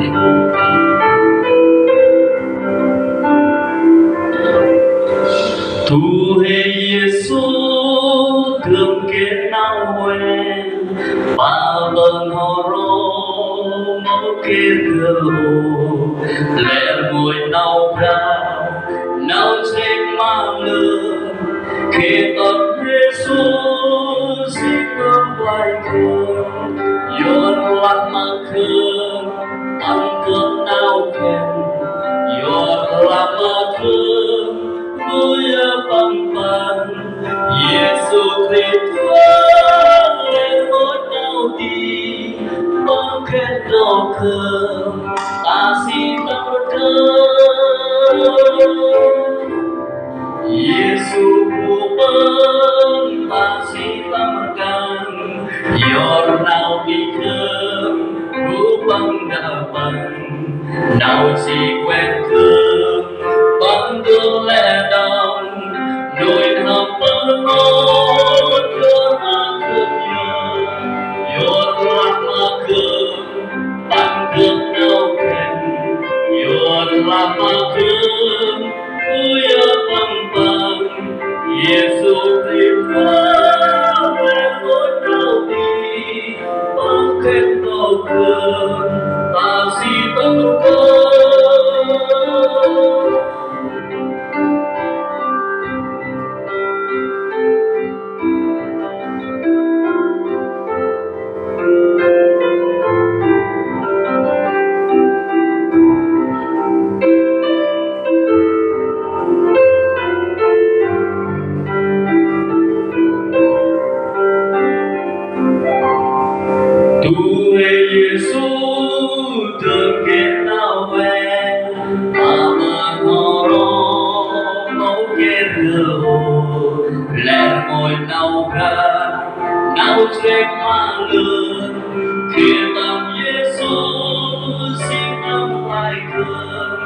Tu hei Giêsu thương kết nào quen ba lần họ rô máu kết thừa lẽ ngồi nào rao nào chết mà lừa khi tập Giêsu xin ơn vài cường yon lạc mà cường ăn cơn nào khen yon lạc mà cường Hallelujah, bang bang, Giêsu Christ lên một đau đi, bang khen đau thương, ta xin tâm thương. Giêsu buông ta xin tâm can, giọt nào bị thương, buông đã bằng, nào chỉ quen thương. Bằng đường lẽ đồng đôi hầm bờ ngót đưa ta thương nhớ yod lạc mà thương bằng thương đau khen yod lạc mà thương uya bằng bằng Giêsu Christ về nỗi đau đi bằng khen đau thương ta xin tâm thương. Tu hei Giêsu thương kết nào quen mà họ rô máu kết thừa lẽ ngồi nào ra nào chết mà lường khi tâm Giêsu xin tâm lại cường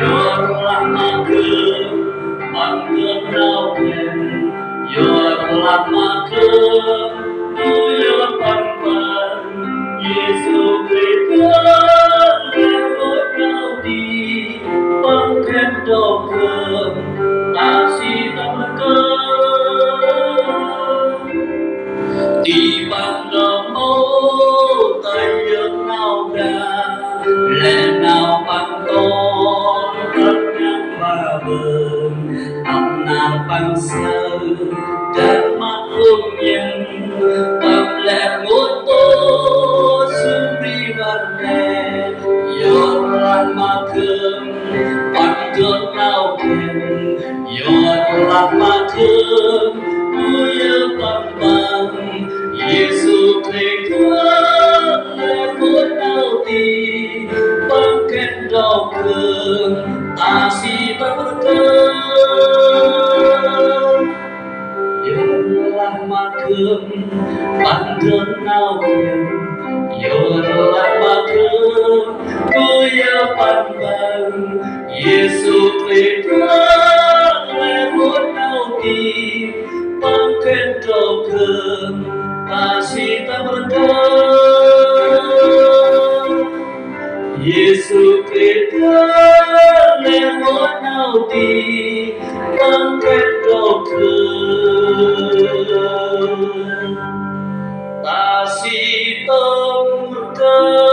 yod lạc mà cường bằng cơn đau khen yod lạc mà cường yod bằng bằng Giêsu Christ lên nỗi đau đi bằng khen đau thương ta xin tâm cơn đi bằng đau máu tay giấc nào ra lẽ nào bằng con rất ngắn và bờn tâm nào bằng sơ trên mắt hương nhân tâm lẽ ngốt tố xuống đi gần nè yod lạc mà thương bằng thương nào khen yod lạc mà thương uya bằng bằng Giêsu Christ lên nỗi đau đi bằng khen đau thương ta xin tâm thương yod lạc mà thương bằng thương nào khen yod lạc mà thương uya bằng bằng Giêsu Christ lên nỗi đau đi bằng khen đau thương ta xin tâm thương Giêsu Christ lên nỗi đau đi bằng khen đau thương ta xin tâm thương.